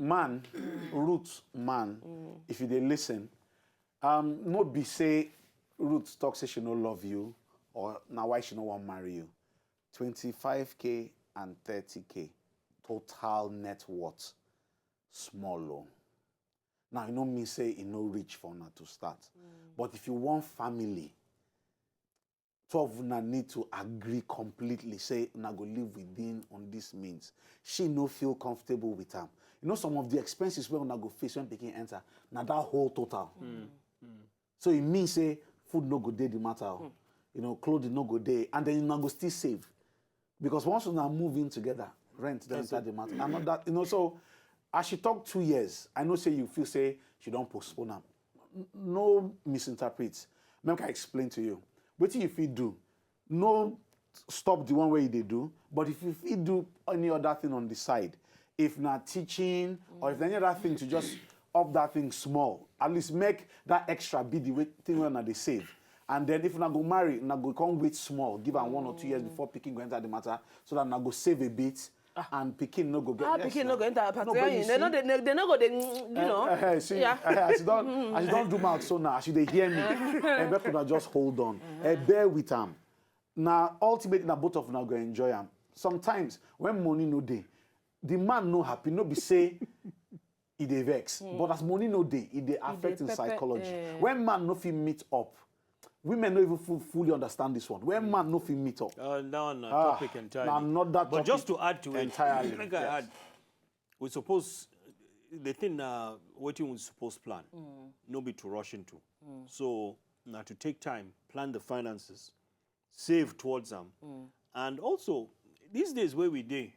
man, root man, if you dey listen, no be say root talk say she no love you, or now why she no want marry you. 25K and 30K, total net worth, small loan. Now, you know me say it no reach for una to start. But if you want family, 12 una need to agree completely, say una go live within on this means. She no feel comfortable with them. You know some of the expenses where una go face when picking enter, now that whole total. So it means say food no go day the matter. You know, clothing no go day, and then you go still save. Because once you now move in together, rent don't enter the matter. And not that, you know, so as she talk 2 years, I know say you feel say she don't postpone them. No misinterpret. Maybe I explain to you. What if you do? No stop the one way they do, but if you do any other thing on the side, if not teaching or if any other thing to just up that thing small, at least make that extra be the thing when they save. And then if you not go marry, not go come wait small, give her 1 or 2 years before picking go enter the matter, so that not go save a bit. And picking no go get. Picking no go enter. They no go. You know. See, as you don't do mouth so now, as you hear me, and we could just hold on. Bear with them. Now, ultimately, now both of them go enjoy them. Sometimes when money no day, the man no happy, no be say he dey vex. But as money no day, it dey affect in psychology. When man no feel meet up. Women don't even fully understand this one. When man no fit meet up. No, topic entirely. Now, not that but topic just to add to entirely, it, like I add, we suppose, the thing what we suppose plan, no be to rush into. So, now to take time, plan the finances, save towards them. And also, these days where we do,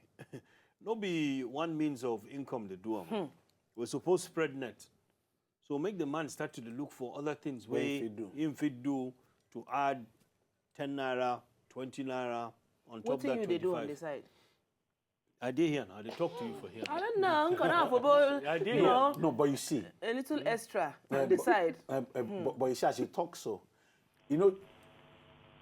no be one means of income they do them. We're supposed to spread net. So make the man start to look for other things where if it do to add 10 naira, 20 naira on top of that 25. What do you do on the side? I did here. I did talk to you for here. I don't know. I did. No, but you see. A little extra on the side. But you see, as you talk so, you know,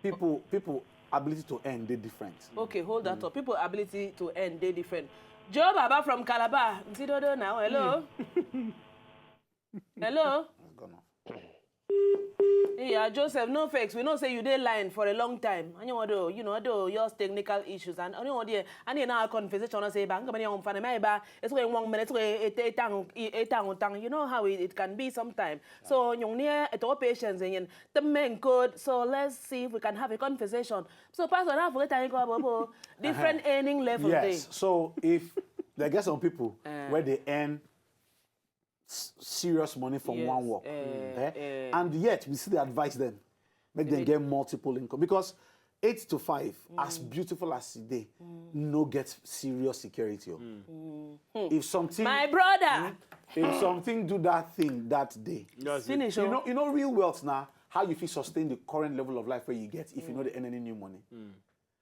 people ability to earn, they different. Okay, hold that up. People ability to earn, they different. Joe Baba from Calabar. Ntidodo now. Hello. Hello? Yeah, Joseph, no fakes. We know say you did lying for a long time. And you know, your technical issues. And you know, and you know, conversation on say, bang, it's going 1 minute, you know how it can be sometimes. So, you near at all patience and the men code. So, let's see if we can have a conversation. So, Pastor, I forget about different earning levels. Yes. So, if there get some people where they earn serious money from one work. And yet, we still advise them, make them get multiple income. Because 8 to 5, as beautiful as today, no get serious security. If something... My brother! If something do that thing that day, finish. You know real wealth now, how you feel sustain the current level of life where you get if you know they earn any new money.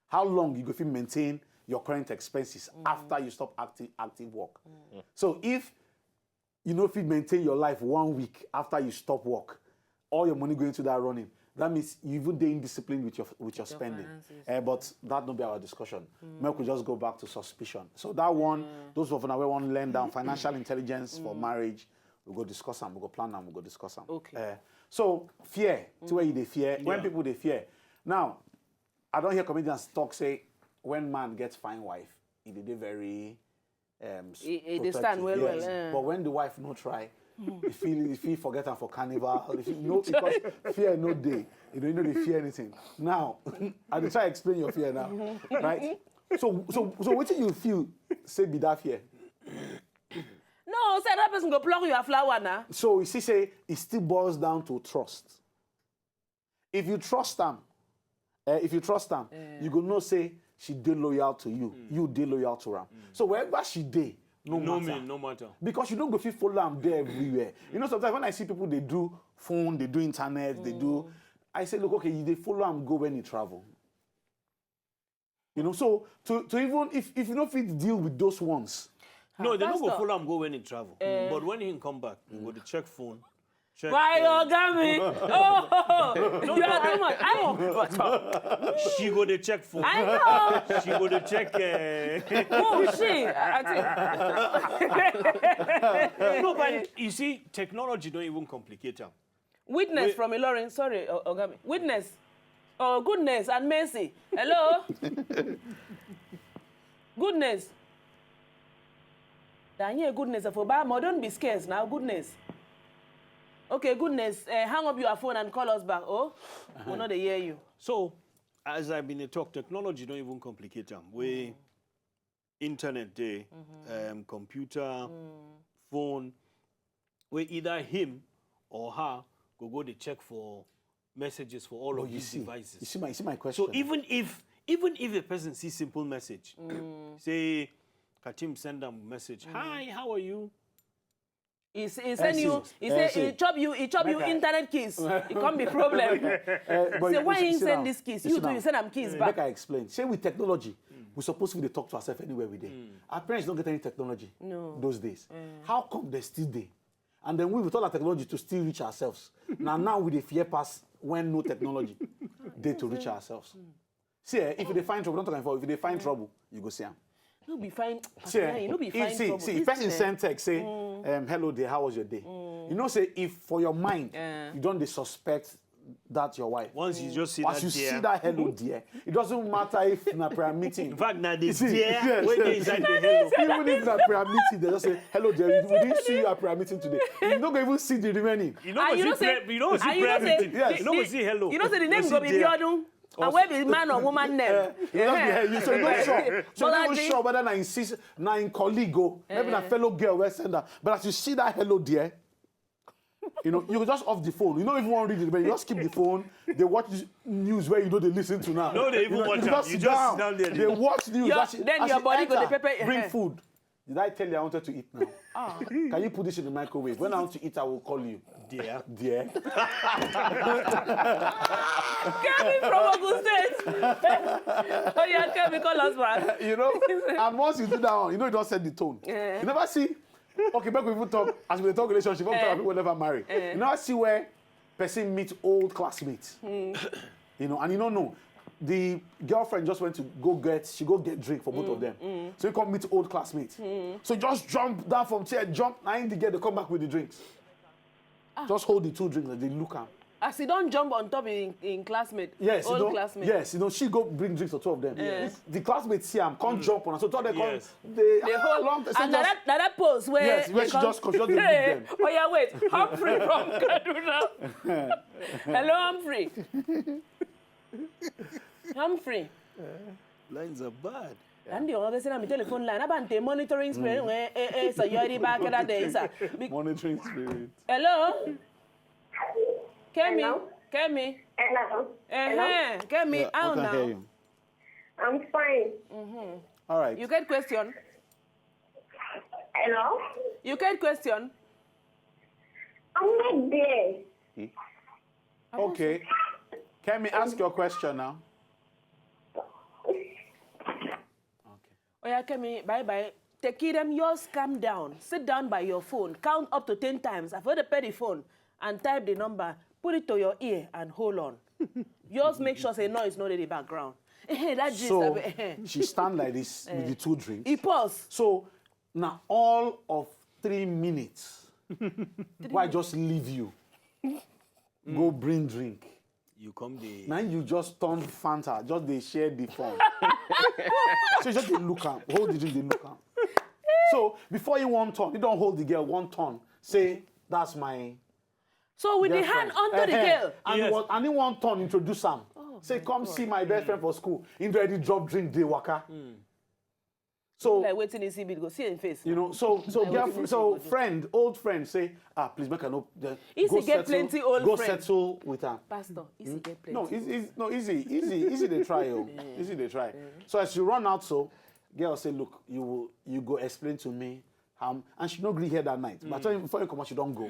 How long you go feel maintain your current expenses after you stop active work. So if you know if you maintain your life 1 week after you stop work, all your money going to that running, that means you even stay indisciplined with your spending. But that don't be our discussion. Maybe we just go back to suspicion. So that one, those of us who want to learn down financial intelligence for marriage, we go discuss them, we go plan them, we go discuss them. Okay. So fear, to where they fear, when people they fear. Now, I don't hear comedians talk say when man gets fine wife, it is very they stand well, But when the wife no try, if he forget her for carnival, if you know, because fear no day, you know they fear anything. Now, I will try to explain your fear now, right? So what do you feel? Say be that fear. No, say that person go pluck your flower now. So you see, say it still boils down to trust. If you trust them, you go know say she dey loyal to you, you dey loyal to her. So wherever she dey, no matter. Because you don't go fit follow them there everywhere. You know, sometimes when I see people, they do phone, they do internet, they do. I say, look, okay, they follow them go when you travel. You know, so to even if you don't fit deal with those ones. No, they don't go follow him go when he travel. But when he come back, he go to check phone, Check, Why origami? Oh, you are too much. I know. She go to check for. I know. She go to check. Oh, she. No, but you see, technology don't even complicate them. Witness from Ilorin. Sorry, Ogami. Witness. Oh, goodness and mercy. Hello? Goodness. Daniel, goodness. For Bama, don't be scarce now. Goodness. Okay, goodness. Hang up your phone and call us back. Oh, we'll not hear you. So, as I've been talk, technology don't even complicate them. We internet day, computer, phone, where either him or her go to check for messages for all of these devices. You see my question. So even if a person sees simple message, say Katim send them a message, hi, how are you? He send you, he chop you internet keys. It can't be problem. Say, why you send this keys? You send them keys back. Make I explain. Say with technology, we're supposed to be talk to ourselves anywhere we day. Our parents don't get any technology those days. How come they still there? And then we with all our technology to still reach ourselves. now with the fear pass when no technology, they to reach ourselves. See, if they find trouble, don't talk about if they find trouble, you go see them. No be fine. See, no be fine. see, if person send text say, hello there, how was your day? You know, say if for your mind you don't suspect that your wife. Once you just see Once that you dear. see that hello dear, it doesn't matter if in a prayer meeting. In fact, now this See, dear, when they inside the hello. Even if in a prayer meeting, they just say, hello dear, we didn't see you at prayer meeting today. You don't even see the remaining. You don't see prayer meeting. Yes. You don't see hello. You know, say the name You go see be dear. Biodun. And where be man or woman name? So you're not sure. So you're not sure whether na in colleague go, maybe na fellow girl will send her. But as you see that hello dear, you know, you just off the phone. You don't even want to read it, but you just keep the phone. They watch news where you know they listen to now. No, they even watch them. You just sit down there. They watch news. Then your body go to pepper. Bring food. Did I tell you I wanted to eat now? Can you put this in the microwave? When I want to eat, I will call you. Dear. Dear. Kemi from Ogun State. Oh yeah, Kemi, call us back. You know, and once you do that one, you know you don't set the tone. You never see. Okay, back we even talk as we talk relationship. People never marry. You never see where person meet old classmates. You know, and you don't know. The girlfriend just went to go get drink for both of them. So you come meet old classmates. So just jump down from chair, jump. Now in the girl, they come back with the drinks. Just hold the two drinks and they look at. As he don't jump on top in classmate. Yes, old you know, classmate. yes, you know, she go bring drinks for two of them. Yes. The classmates see them, can't jump on her. So two of them Yes. they hold long. and that pose where Yes, where she just look them. Oh yeah, wait, Humphrey from Kaduna. Hello, Humphrey. Humphrey. Lines are bad. And the other side, my telephone line. About the monitoring spirit. So you already back that day, sir. Monitoring spirit. Hello. Kemi. Hello? Kemi. Hello. Kemi, Yeah, how I can now? hear you. I'm fine. All right. You get question? Hello? You get question? I'm not there. Okay. Can me ask your question now? Oh yeah, Kemi, bye-bye. Take them, yours calm down. Sit down by your phone. Count up to 10 times. I've heard the phone and type the number. Put it to your ear and hold on. Yours make sure say noise not in the background. That gist, So she stand like this with the two drinks. he pause. So now all of 3 minutes, why just leave you? Go bring drink. You come the. Now you just turn Fanta, just they share the phone. So just they look am, hold the drink, they look am. So before you one turn, you don't hold the girl one turn. Say that's my. So with the hand under the girl. And Yes. and he one turn introduce am. Say come see my best friend for school. He already drop drink dey waka. So Like waiting in CB, go see him face. you know, friend, old friend say, please make a no. Easy go get settle- plenty old Go friend. settle with her. Pastor, easy get plenty. No, easy they try, easy they try. So as you run out, so girl say, look, you go explain to me, and she no agree here that night. But before you come out, she don't go.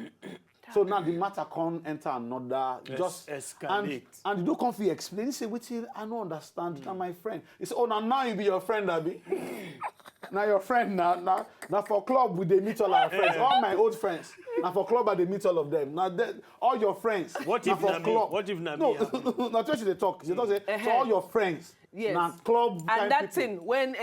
So now the matter can't enter another, just escalate. And you don't come for explain. He say, wait till I don't understand. Now my friend. He say, oh now you be your friend, Abi. Now your friend now for club we they meet all our friends, all my old friends. And for club, they meet all of them. Now, all your friends. What if na me? What if na me? No, not just they talk. They don't say, so all your friends. Yes. Now, club. And that people. thing, when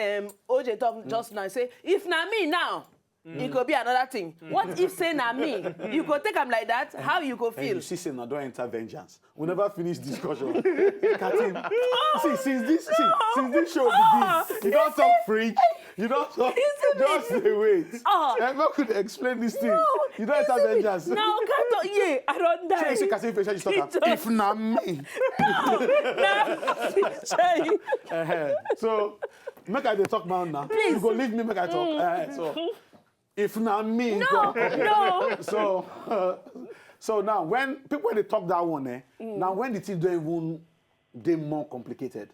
OJ talk just now, say, if na me now, it could be another thing. What if say na me? You could take them like that, how you could And feel? you see, say, now don't enter vengeance. We never finish discussion. Katim, see, since this show begins, you don't talk French, you don't talk, just say wait. Never could explain this thing. You don't enter vengeance. Now, yeah, I don't die. See, Katim, you talk, if na me. So, make I dey talk now. Please. You go leave me, make I talk. So, if na me. No. So now, when people they talk that one, now when the thing don't even, they more complicated.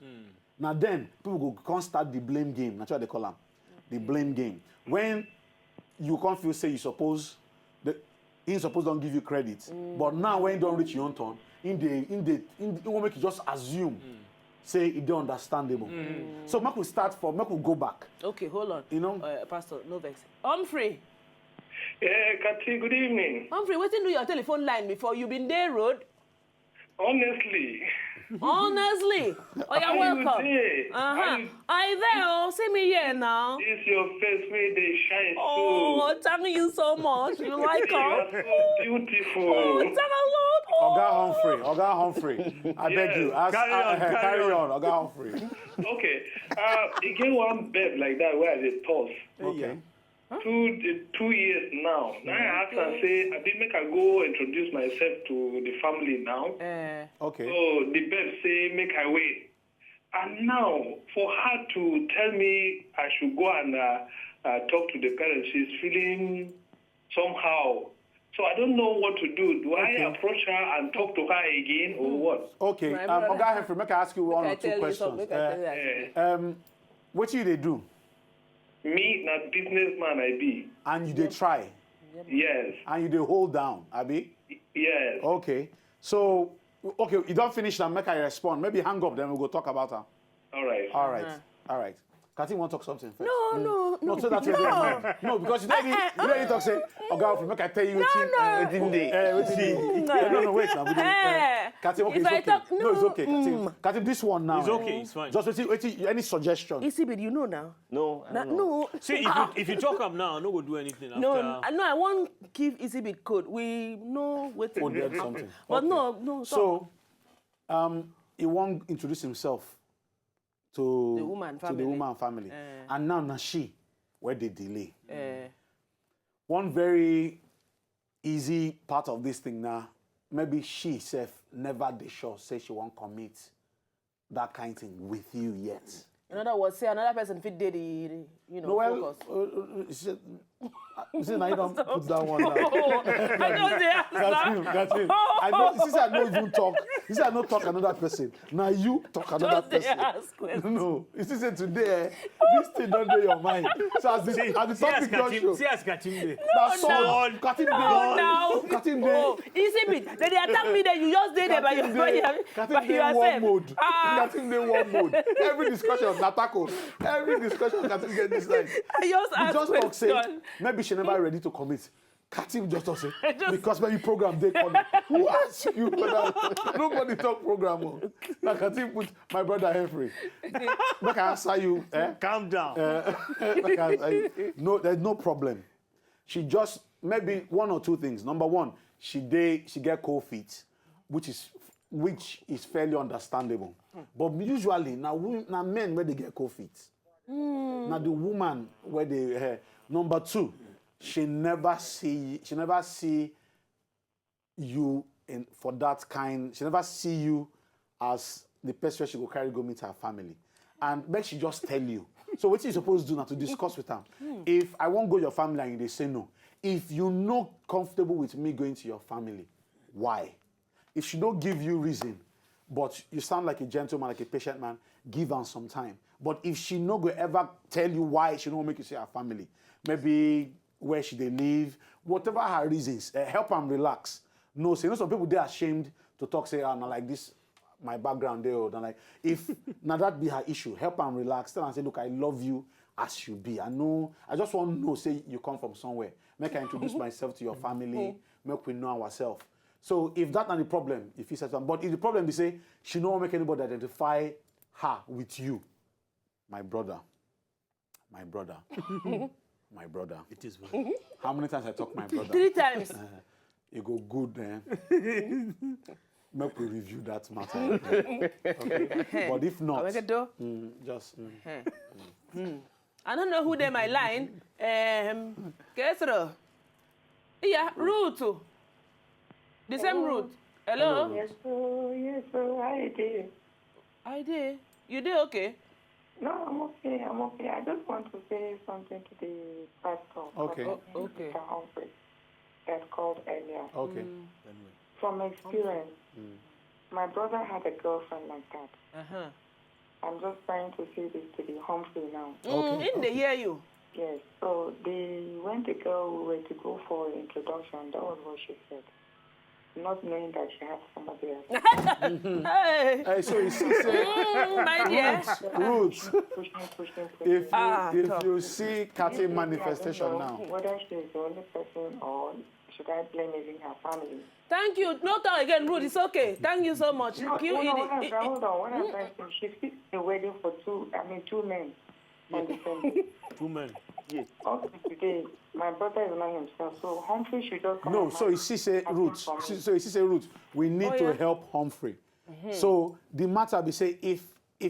Now then, people go can't start the blame game. That's what they call them, the blame game. When you can't feel say you suppose, he suppose don't give you credit, but now when you don't reach your own turn, it will make you just assume. Say it don't understandable. So make we start from, make we go back. Okay, hold on. You know? Pastor, no vex. Humphrey. Yeah, Kati, good evening. Humphrey, waiting do your telephone line before you been there road? Honestly. Honestly. Oh, you're welcome. I there, oh, see me here now. This is your face where they shine Oh, thank you so much. You like You her? are so beautiful. Oh, thank the Lord. Oh. Oga Humphrey. I beg you. Carry on. Oga Humphrey. Okay. You get one bed like that where I toss. Okay. 2 years now. Now I ask and say, I did make I go introduce myself to the family now. Okay. So the bed say, make I wait. And now, for her to tell me I should go and talk to the parents, she's feeling somehow. So I don't know what to do. Do I approach her and talk to her again or what? Okay. Oga Humphrey, make I ask you one or two questions. What do they do? Me, not businessman, I be. And you they try. Yes. And you they hold down, Abi? Yes. Okay. So, okay, you don't finish now, make I respond. Maybe hang up, then we'll go talk about her. All right. All right. All right. Katim want to talk something first? No. So that's no, because you don't talk say, Oga, make I tell you No, wait now. Katim, okay, it's okay. No, it's okay, Katim. Katim, this one now. It's okay, it's fine. Just wait, any suggestion? Isibid, you know now. No, I don't know. No. See, if you talk up now, no go do anything after. No, I won't give Isibid code. We know what to There's something. But Okay. no. So, he won't introduce himself to The woman To the woman family. And now she, where they delay. One very easy part of this thing now, maybe she herself never dey sure say she won't commit that kind of thing with you yet. In other words, say another person fit dey the focus. You see, now you don't put that one down. I know they ask now. That's it. I know. Since I don't even talk. Since I don't talk another person. Now you talk another Just they person. ask questions. No. You see, say today, this thing don't do your mind. So as the topic don't show. See as Katim dey. That's all. Katim now. Katim day. Oh, Isibid, they attack me, then you just stay there by Katim day yourself. one mode. Katim day one mode. Every discussion, Natako. Every discussion, Katim get this like. I just ask Just talk say, question. maybe she never ready to commit. Katim just talk say, because maybe program they coming. Who asked you? Nobody talk program. Now Katim put my brother Humphrey. Make I answer you. Calm down. No, there's no problem. She just maybe one or two things. Number one, she get cold feet, which is fairly understandable. But usually now men where they get cold feet. Now the woman where they number two, she never see you for that kind. She never see you as the person she go carry go meet her family, and make she just tell you. So what you supposed to do now to discuss with her? If I won't go your family and they say no, if you not comfortable with me going to your family, why? If she don't give you reason, but you sound like a gentleman, like a patient man, give her some time. But if she no go ever tell you why she don't make you see her family, maybe where she they live, whatever her reasons, help them relax. No, say, some people they are ashamed to talk, say, now like this, my background there, or like if now that be her issue, help them relax. Tell her and say, look, I love you, as you be. I know, I just want to know, say you come from somewhere. Make I introduce myself to your family, make we know ourselves. So if that's not the problem, if he says something, but if the problem is say she don't make anybody identify her with you, my brother, my brother. It is well. How many times I talk my brother? 3 times. You go good, make we review that matter. Okay? But if not, just. I don't know who they might line. Kesro. Yeah, Ruth. The same Ruth. Hello? Yes, sir. How you doing? I did. You did okay? No, I'm okay. I just want to say something to the pastor. Okay. Okay. Mr. Humphrey, that called earlier. Okay. From experience, my brother had a girlfriend like that. Uh-huh. I'm just trying to say this to the Humphrey now. Okay. They hear you. Yes. So when the girl were to go for introduction, that was what she said. Not knowing that she had somebody else. Hey. Hey, so you see, say, My dear. Roots. Pushing. If you see Katim manifestation now. Whether she's the only person or should I blame even her family? Thank you. No talk again, Ruth. It's okay. Thank you so much. No, hold on. When I'm saying she fixed the wedding for two men on the same day. 2 men. Yeah. Also today, my brother is not himself, so Humphrey should just come. No, so you see, say Ruth. So you see, say Ruth. We need to help Humphrey. So the matter be say if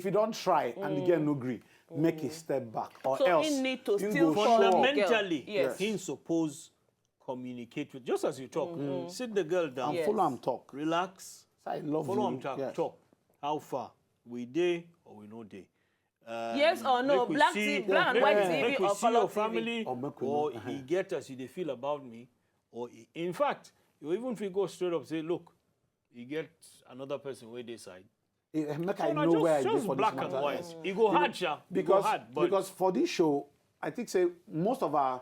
you don't try and the girl no agree, make a step back, or So else he need to you still go follow show up. Fundamentally, Yes. he's supposed communicate with, just as you talk. Sit the girl down. and follow him talk. Relax. Say, I love Follow you. him talk. Yes. Talk. How far? We day or we no day? Yes or no? Make we Black see- TV, black and white TV make we or see color your TV? family, Or make we or know. he get as they feel about me, or in fact, you even if you go straight up say, look, you get another person where they side. Make So I now know where I just go for black this and matter. white. Yes. You go hard, sha. You go Because hard, but because for this show, I think say most of our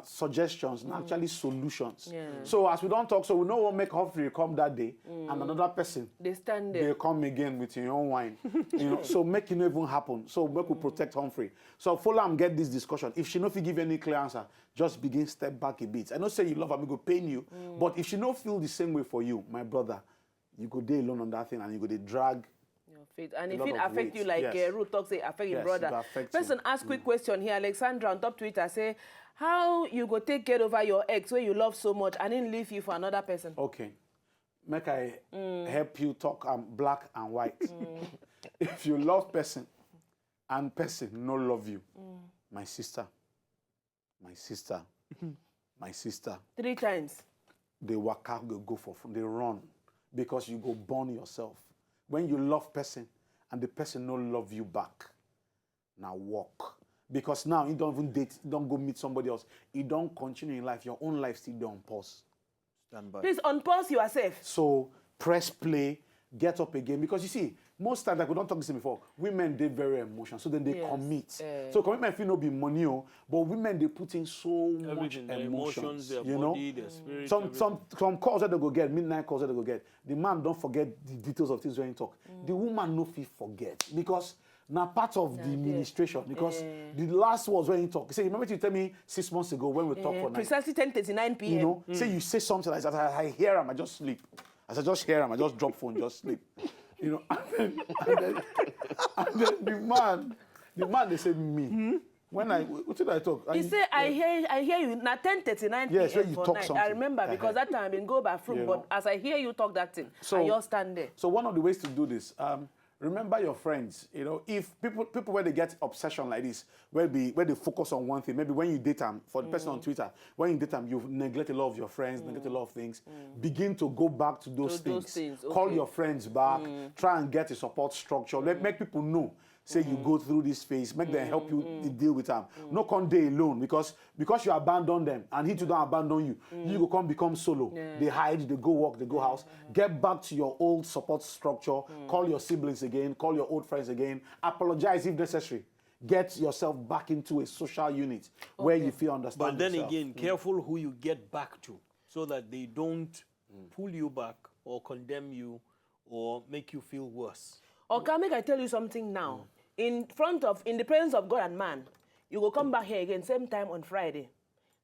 suggestions are actually solutions. Yeah. So as we don't talk, so we know what make Humphrey come that day, and another person They stand they there. come again with your own wine. So make it not even happen. So make we protect Humphrey. So follow and get this discussion. If she no fit give any clear answer, just begin step back a bit. I know say you love her, me go pain you, but if she no feel the same way for you, my brother, you go day alone on that thing and you go dey drag. Your faith. And A if lot it of affect you weight, like yes. Ruth talks, say affect your Yes, brother. it will affect you. Person ask quick question here. Alexandra on top Twitter say, how you go take care over your ex where you love so much and then leave you for another person? Okay. Make I help you talk black and white. If you love person and person no love you, my sister, my 3 times. they waka go for fun, they run because you go burn yourself. When you love person and the person no love you back, now walk. Because now you don't even date, you don't go meet somebody else. You don't continue in life. Your own life still don't pause. stand by. Please unpause yourself. So press play, get up again. Because you see, most times, like we don't talk this before, women, they very emotional. So then they Yes. commit. Eh. So commitment feel no be money, but women, they put in so much Everything, their emotions. their you body, know? their spirit. Some calls that they go get, midnight calls that they go get. The man don't forget the details of things when he talk. The woman no fit forget because now part of the administration. Because the last words when he talk, he say, remember you tell me 6 months ago when we talked for night. Precisely 10:39 p.m. You know, say you say something like that, I hear him, I just sleep. As I just hear him, I just drop phone, just sleep. You know, and then the man, they say me. When what did I talk? He say, I hear you na 10:39 Yes, when p.m. you for talk night. I something. remember because that time I been go bathroom, You but know. as I hear you talk that thing, So- I just stand there. So one of the ways to do this, remember your friends. You know, if people when they get obsession like this, where they focus on one thing, maybe when you date them, for the person on Twitter, when you date them, you neglect a lot of your friends, neglect a lot of things. Begin to go back to those To those things. things, Call okay. your friends back. Try and get a support structure. Make people know. Say you go through this phase, make them help you deal with them. No come day alone because you abandon them and he too don't abandon you. You go come become solo. They hide, they go work, they go house. Get back to your old support structure. Call your siblings again, call your old friends again. Apologize if necessary. Get yourself back into a social unit where you feel understand But then yourself. again, careful who you get back to so that they don't pull you back or condemn you or make you feel worse. Okay, make I tell you something now. In the presence of God and man, You will come back here again, same time on Friday.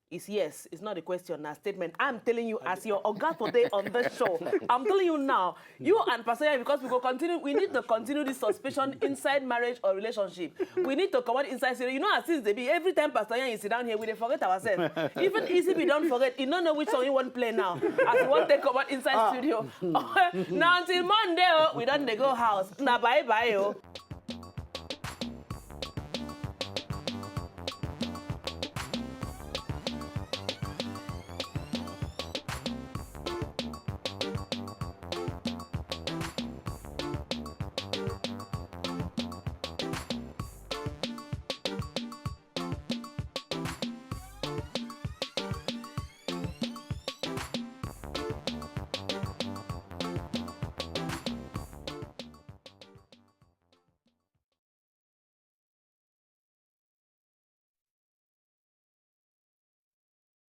It's yes, it's not a question, a statement. I'm telling you, as your Oga today on the show, I'm telling you now, you and Pastor Iheanyi, because we need to continue this suspicion inside marriage or relationship. We need to come out inside studio. You know, as since they be, every time Pastor Iheanyi sit down here, we forget ourselves. Even easy we don't forget, you don't know which song you want to play now. As we want to come out inside studio. Now until Monday, we don't go house. Now bye-bye.